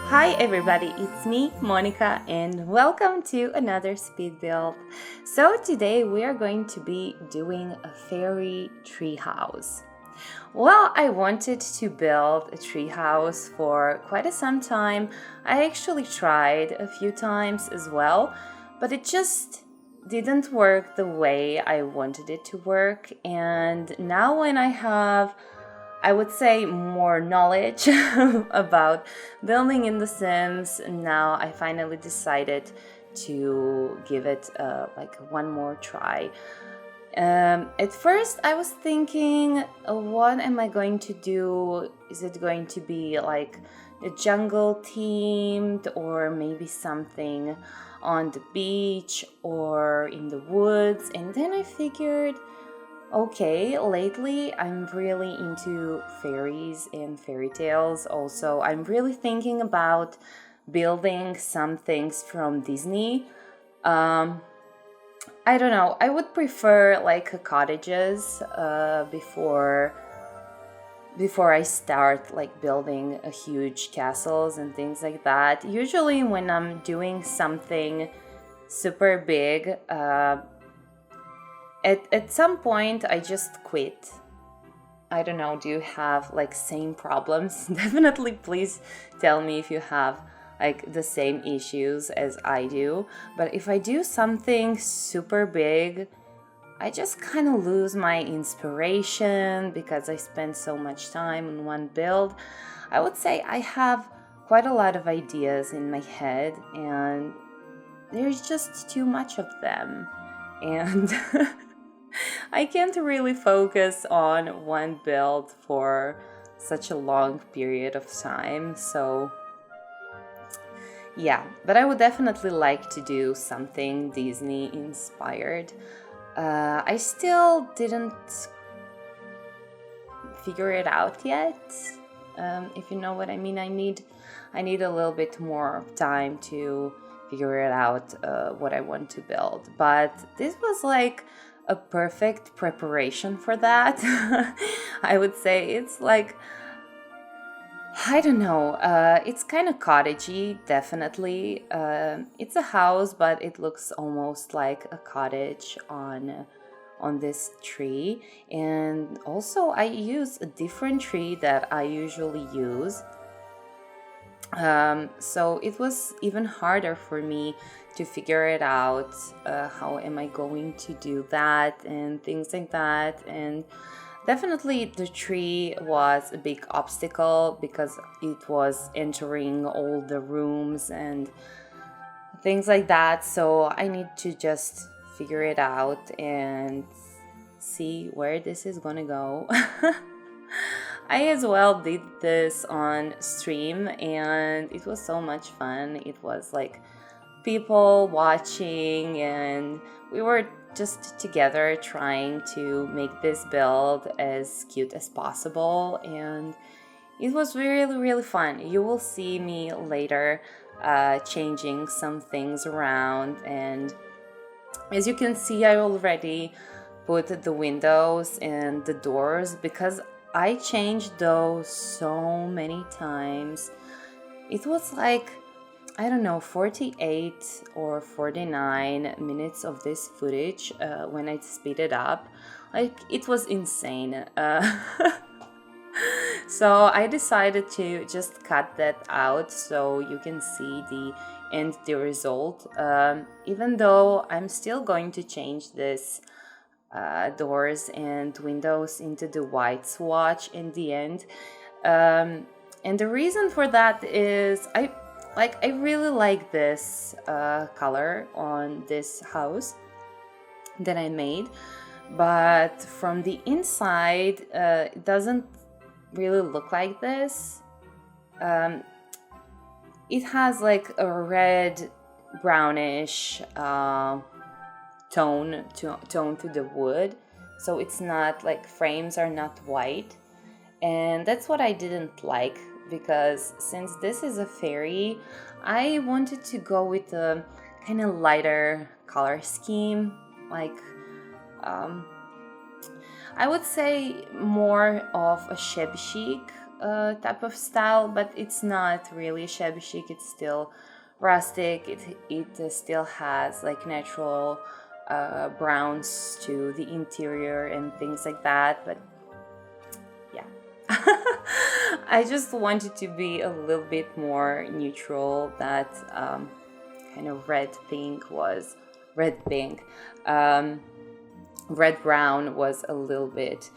Hi everybody, it's me, Monica, and welcome to another speed build. So today we are going to be doing a fairy treehouse. Well, I wanted to build a treehouse for quite some time. I actually tried a few times as well, but it just didn't work the way I wanted it to work. And now when I would say more knowledge about building in The Sims. Now I finally decided to give it like one more try. At first I was thinking, what am I going to do? Is it going to be like a jungle themed or maybe something on the beach or in the woods? And then I figured, okay, lately I'm really into fairies and fairy tales. Also, I'm really thinking about building some things from Disney. I don't know, I would prefer like cottages before I start like building a huge castles and things like that. Usually when I'm doing something super big, at some point I just quit. I don't know, do you have like same problems? Definitely please tell me if you have like the same issues as I do. But if I do something super big, I just kind of lose my inspiration because I spend so much time on one build. I would say I have quite a lot of ideas in my head and there's just too much of them. And I can't really focus on one build for such a long period of time. So yeah, but I would definitely like to do something Disney inspired. I still didn't figure it out yet. If you know what I mean, I need a little bit more time to figure it out what I want to build. But this was like a perfect preparation for that. I would say it's like, I don't know, it's kind of cottagey, definitely. It's a house, but it looks almost like a cottage on this tree. And also I use a different tree that I usually use. So it was even harder for me to figure it out. How am I going to do that and things like that. And definitely the tree was a big obstacle because it was entering all the rooms and things like that. So I need to just figure it out and see where this is gonna go. I as well did this on stream and it was so much fun. It was like people watching and we were just together trying to make this build as cute as possible, and it was really fun. You will see me later changing some things around, and as you can see I already put the windows and the doors because I changed those so many times. It was like, I don't know, 48 or 49 minutes of this footage when I speed it up. Like, it was insane. So I decided to just cut that out so you can see the result. Even though I'm still going to change this doors and windows into the white swatch in the end. And the reason for that is I really like this color on this house that I made, but from the inside it doesn't really look like this. It has like a red brownish tone to the wood, so it's not like frames are not white, and that's what I didn't like because since this is a fairy, I wanted to go with a kind of lighter color scheme, like I would say more of a shabby chic type of style, but it's not really shabby chic. It's still rustic. It still has like natural browns to the interior and things like that. But yeah, I just wanted to be a little bit more neutral. That kind of red pink. Red brown was a little bit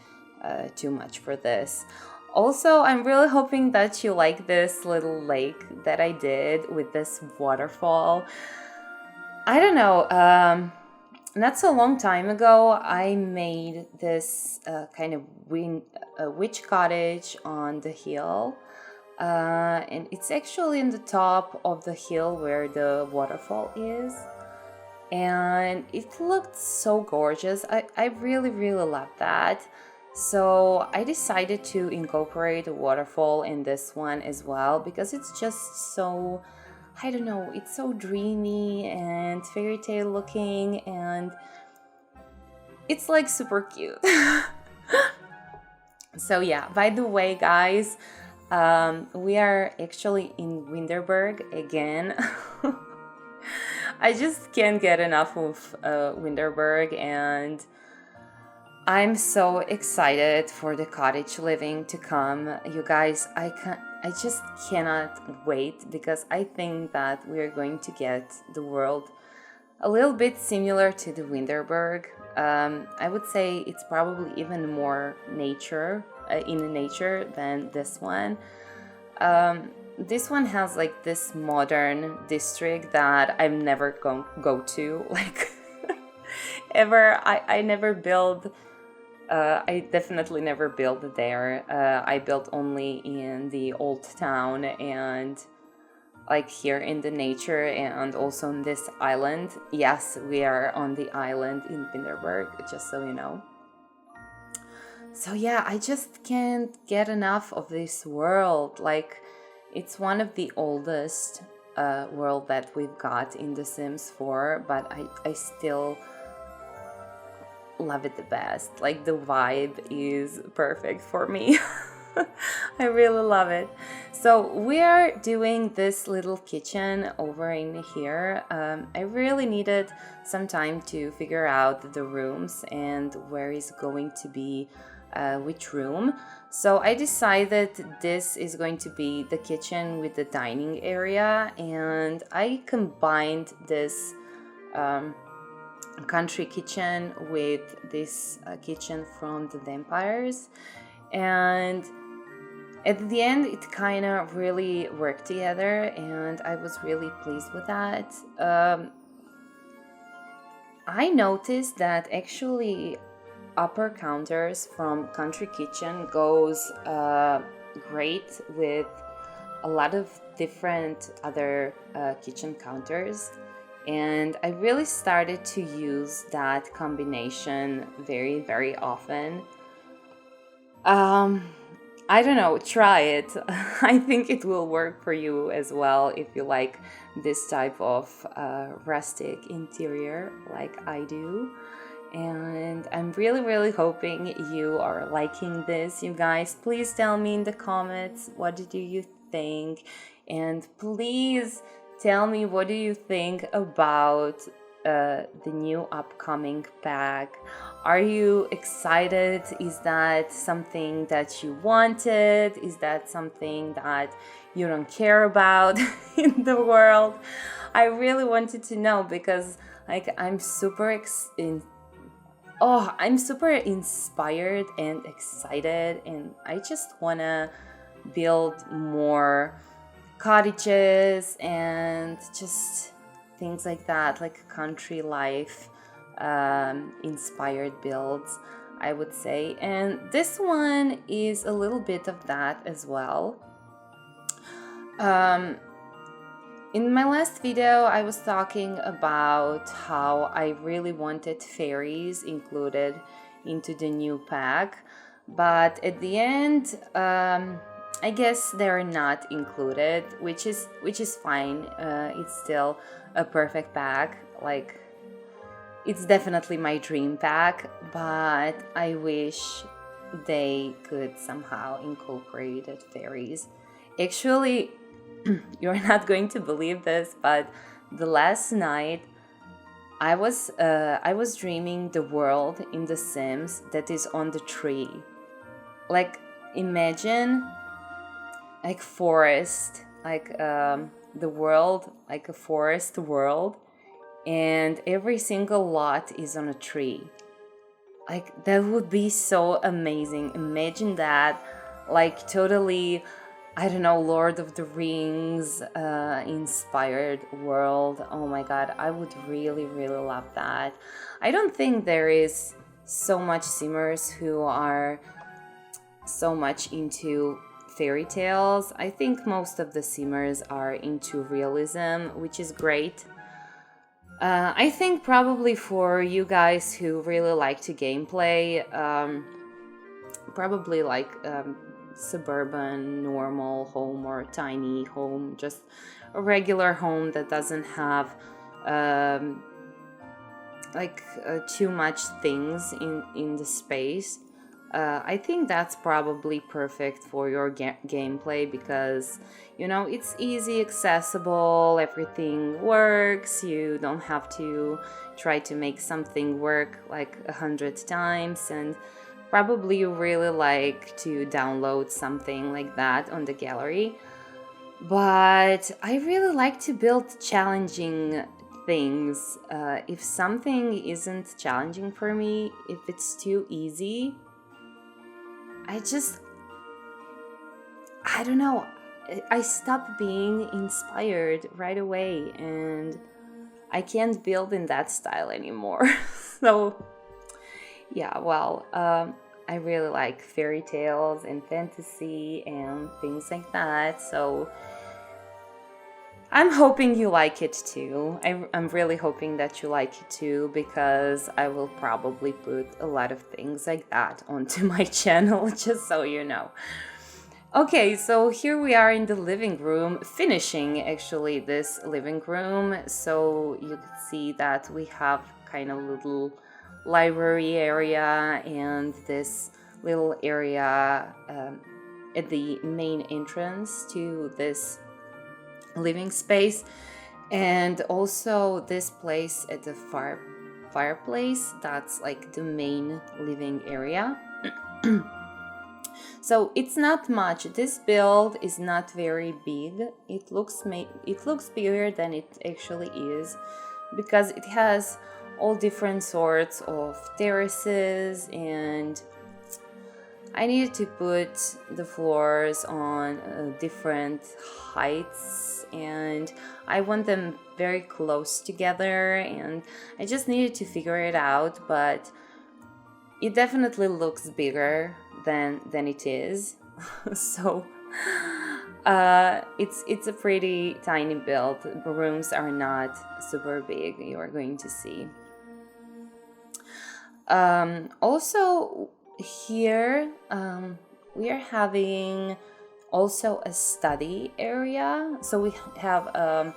too much for this. Also, I'm really hoping that you like this little lake that I did with this waterfall. I don't know, not so long time ago, I made this kind of witch cottage on the hill. And it's actually in the top of the hill where the waterfall is. And it looked so gorgeous. I really, really love that. So I decided to incorporate a waterfall in this one as well, because it's just so, I don't know, it's so dreamy and fairy tale looking, and it's like super cute. So yeah, by the way, guys, we are actually in Windenburg again. I just can't get enough of Windenburg, and I'm so excited for the cottage living to come. You guys, I just cannot wait, because I think that we are going to get the world a little bit similar to the Windenburg. I would say it's probably even more nature in nature than this one. This one has like this modern district that I'm never going to go to, like ever. I never build. I definitely never built there. I built only in the old town and like here in the nature, and also on this island. Yes, we are on the island in Windenburg, just so you know. So yeah, I just can't get enough of this world. Like, it's one of the oldest world that we've got in The Sims 4, but I still love it the best. Like, the vibe is perfect for me. I really love it. So we are doing this little kitchen over in here. I really needed some time to figure out the rooms and where is going to be which room. So I decided this is going to be the kitchen with the dining area, and I combined this country kitchen with this kitchen from the vampires, and at the end it kind of really worked together, and I was really pleased with that. I noticed that actually upper counters from country kitchen goes great with a lot of different other kitchen counters, and I really started to use that combination very, very often. I don't know, try it. I think it will work for you as well if you like this type of rustic interior like I do. And I'm really, really hoping you are liking this, you guys. Please tell me in the comments, what did you think? And please tell me, what do you think about the new upcoming pack? Are you excited? Is that something that you wanted? Is that something that you don't care about in the world? I really wanted to know, because like I'm super inspired and excited, and I just wanna build more cottages and just things like that, like country life inspired builds, I would say. And this one is a little bit of that as well. In my last video, I was talking about how I really wanted fairies included into the new pack, but at the end, I guess they're not included, which is fine. It's still a perfect pack. Like, it's definitely my dream pack, but I wish they could somehow incorporate fairies. Actually, you're not going to believe this, but the last night I was dreaming the world in The Sims that is on the tree. Like, imagine like forest, like the world, like a forest world, and every single lot is on a tree. Like, that would be so amazing. Imagine that, like, totally, I don't know, Lord of the Rings inspired world. Oh my god, I would really, really love that. I don't think there is so much simmers who are so much into fairy tales. I think most of the simmers are into realism, which is great. I think probably for you guys who really like to gameplay, probably like suburban, normal home or tiny home, just a regular home that doesn't have too much things in the space. I think that's probably perfect for your gameplay because, you know, it's easy, accessible, everything works. You don't have to try to make something work like 100 times, and probably you really like to download something like that on the gallery. But I really like to build challenging things. If something isn't challenging for me, if it's too easy, I don't know, I stop being inspired right away, and I can't build in that style anymore. So, yeah, well, I really like fairy tales and fantasy and things like that, so I'm hoping you like it too. I'm really hoping that you like it too, because I will probably put a lot of things like that onto my channel, just so you know. Okay, so here we are in the living room, finishing actually this living room. So you can see that we have kind of little library area and this little area at the main entrance to this living space, and also this place at the fireplace. That's like the main living area. So it's not much. This build is not very big. It looks bigger than it actually is, because it has all different sorts of terraces, and I needed to put the floors on different heights, and I want them very close together, and I just needed to figure it out, but it definitely looks bigger than it is. So it's a pretty tiny build. The rooms are not super big, you are going to see. Also here we are having also a study area. So we have a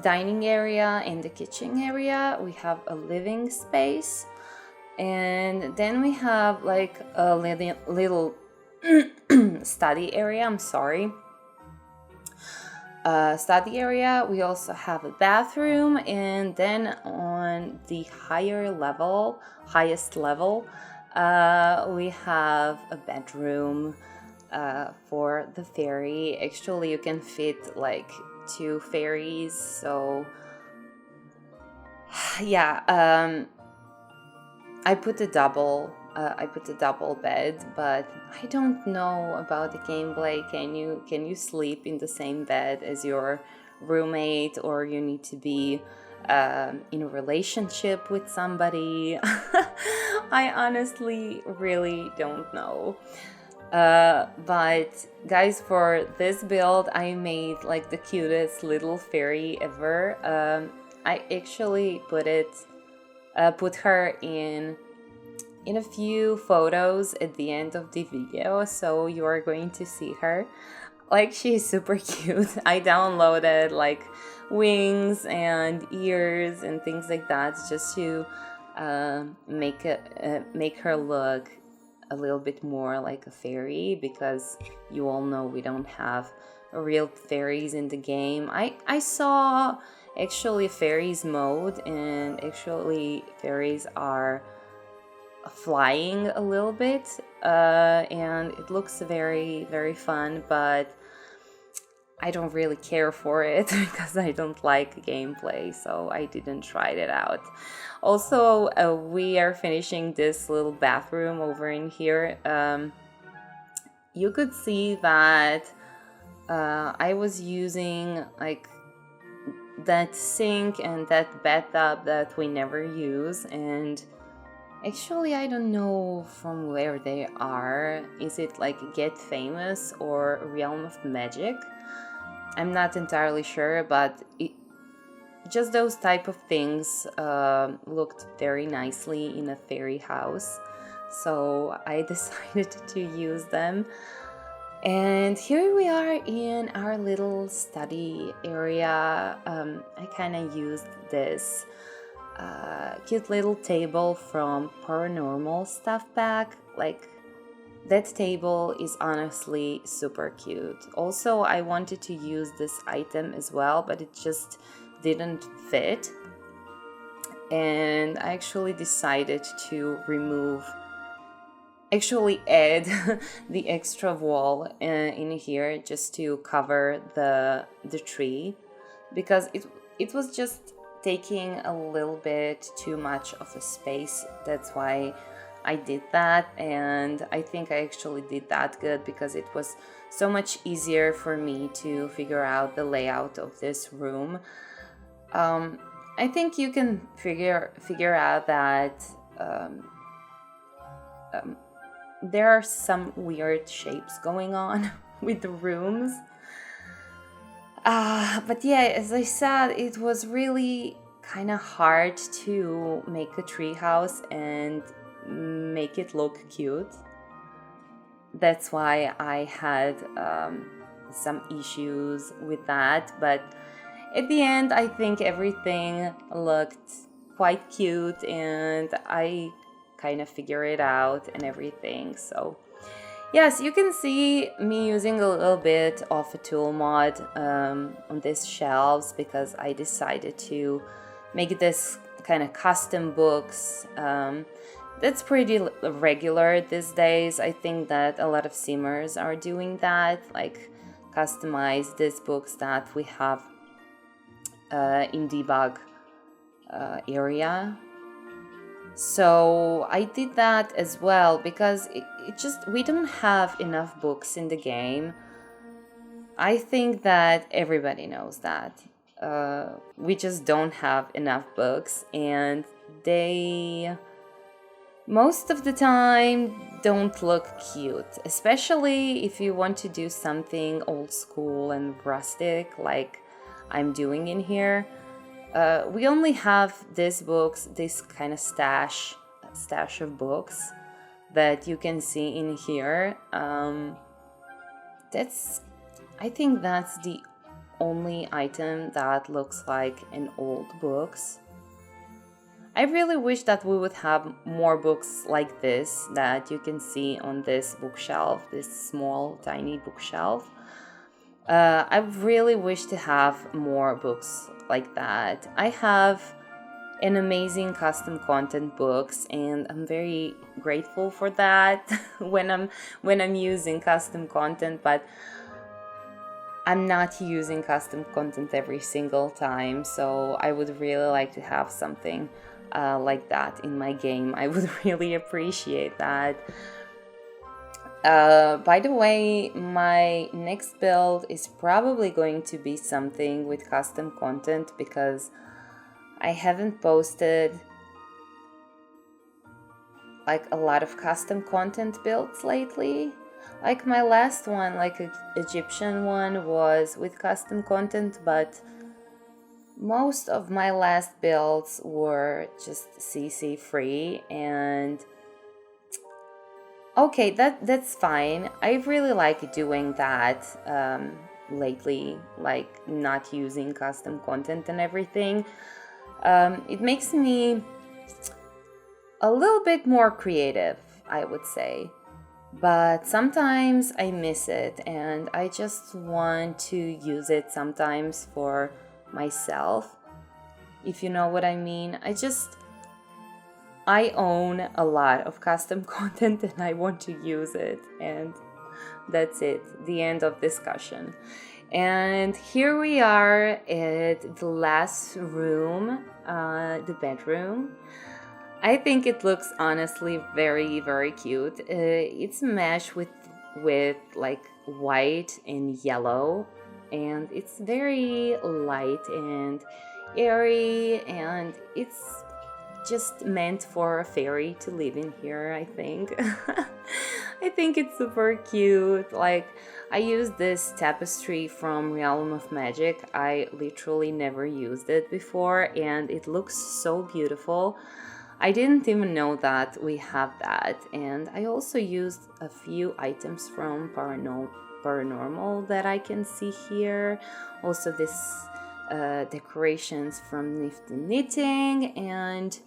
dining area and the kitchen area. We have a living space, and then we have like a little study area. I'm sorry. Study area. We also have a bathroom, and then on the highest level, we have a bedroom for the fairy. Actually, you can fit like 2 fairies. So yeah, I put a double bed, but I don't know about the gameplay. Can you sleep in the same bed as your roommate, or you need to be in a relationship with somebody? I honestly really don't know. But guys, for this build, I made like the cutest little fairy ever. I actually put her in a few photos at the end of the video, so you are going to see her. Like, she's super cute. I downloaded like wings and ears and things like that just to make her look a little bit more like a fairy, because you all know we don't have real fairies in the game. I saw actually fairies mode, and actually fairies are flying a little bit, and it looks very, very fun, but I don't really care for it because I don't like gameplay, so I didn't try it out. Also, we are finishing this little bathroom over in here. You could see that I was using like that sink and that bathtub that we never use, and actually I don't know from where they are. Is it like Get Famous or Realm of Magic? I'm not entirely sure, but just those type of things looked very nicely in a fairy house, so I decided to use them. And here we are in our little study area. I kind of used this cute little table from Paranormal stuff pack. Like, that table is honestly super cute. Also, I wanted to use this item as well, but it just didn't fit. And I actually decided to add the extra wall in here just to cover the tree, because it was just taking a little bit too much of a space. That's why I did that, and I think I actually did that good, because it was so much easier for me to figure out the layout of this room. I think you can figure out that there are some weird shapes going on with the rooms. But yeah, as I said, it was really kind of hard to make a treehouse and make it look cute. That's why I had some issues with that, but at the end I think everything looked quite cute, and I kind of figured it out and everything. So yes, you can see me using a little bit of a tool mod on these shelves, because I decided to make this kind of custom books. That's pretty regular these days. I think that a lot of simmers are doing that, like customize these books that we have in debug area. So I did that as well, because we don't have enough books in the game. I think that everybody knows that. We just don't have enough books, and they most of the time don't look cute, especially if you want to do something old school and rustic like I'm doing in here. We only have these books, this kind of stash of books that you can see in here. I think that's the only item that looks like an old books. I really wish that we would have more books like this that you can see on this bookshelf, this small, tiny bookshelf. I really wish to have more books like that. I have an amazing custom content books, and I'm very grateful for that when I'm using custom content, but I'm not using custom content every single time, so I would really like to have something like that in my game. I would really appreciate that. By the way, my next build is probably going to be something with custom content, because I haven't posted like a lot of custom content builds lately. Like my last one, like an Egyptian one, was with custom content, but most of my last builds were just CC free, and okay, that's fine. I really like doing that lately, like not using custom content and everything. It makes me a little bit more creative, I would say. but sometimes I miss it and I just want to use it sometimes for myself, if you know what I mean. I own a lot of custom content and I want to use it, and that's it, the end of discussion. And here we are at the last room, the bedroom. I think it looks honestly very, very cute. It's meshed with like white and yellow, and it's very light and airy, and it's just meant for a fairy to live in here, I think. I think it's super cute. Like, I used this tapestry from Realm of Magic. I literally never used it before, and it looks so beautiful. I didn't even know that we have that. And I also used a few items from Paranormal that I can see here. Also this decorations from Nifty Knitting, and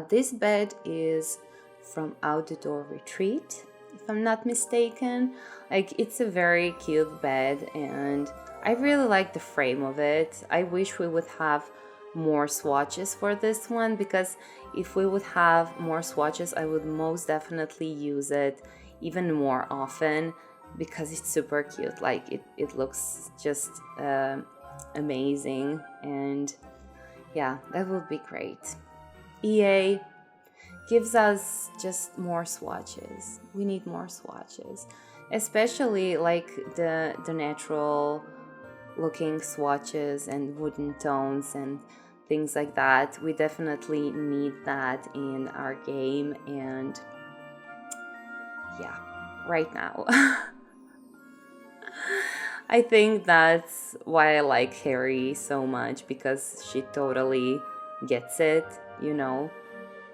this bed is from Outdoor Retreat, if I'm not mistaken. Like, it's a very cute bed, and I really like the frame of it. I wish we would have more swatches for this one, because if we would have more swatches, I would most definitely use it even more often, because it's super cute. Like, it looks just amazing, and yeah, that would be great. EA gives us just more swatches. We need more swatches, especially like the natural looking swatches and wooden tones and things like that. We definitely need that in our game, and yeah, right now. I think that's why I like Harry so much, because she totally gets it, you know.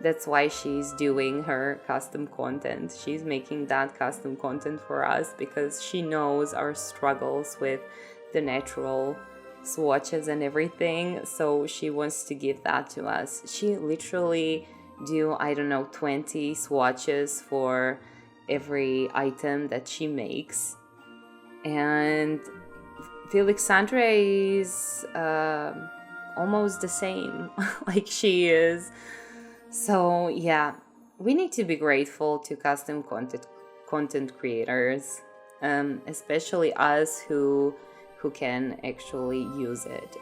That's why she's doing her custom content. She's making that custom content for us because she knows our struggles with the natural swatches and everything. So she wants to give that to us. She literally do, I don't know, 20 swatches for every item that she makes. And Felixandre is almost the same like she is. So yeah, we need to be grateful to custom content creators, especially us who can actually use it.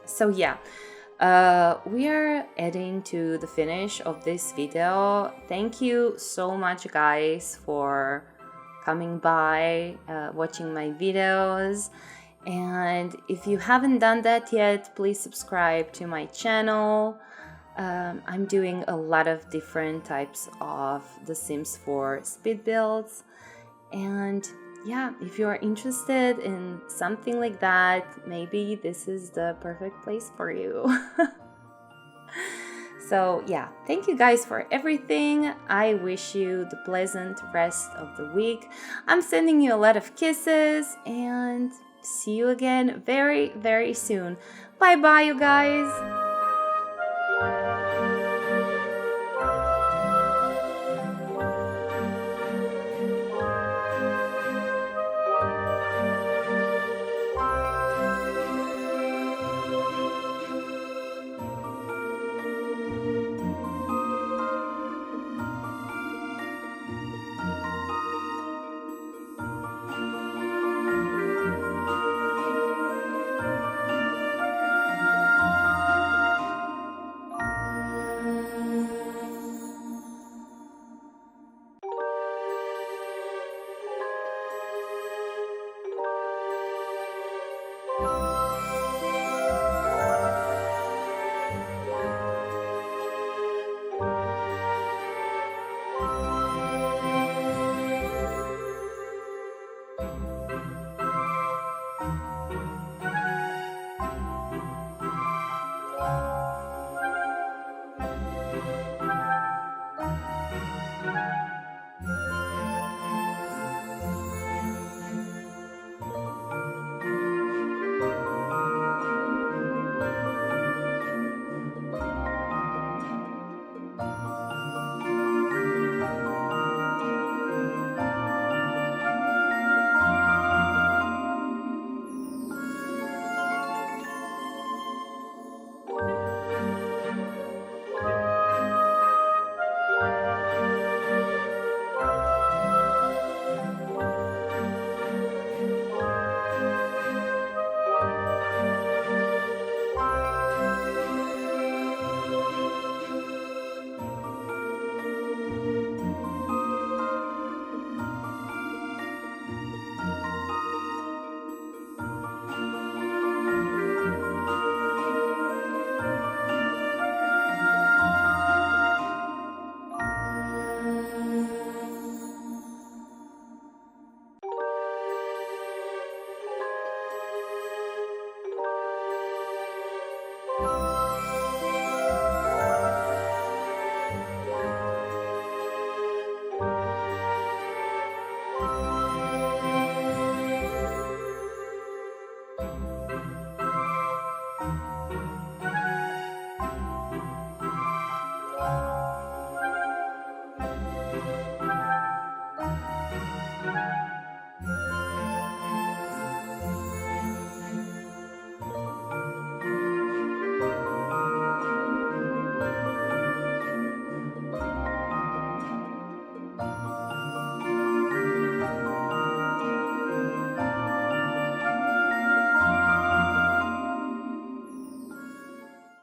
So yeah, we are heading to the finish of this video. Thank you so much, guys, for coming by, watching my videos. And if you haven't done that yet, please subscribe to my channel. I'm doing a lot of different types of The Sims 4 speed builds. And yeah, if you are interested in something like that, maybe this is the perfect place for you. So yeah, thank you guys for everything. I wish you the pleasant rest of the week. I'm sending you a lot of kisses, and see you again very, very soon. Bye bye, you guys.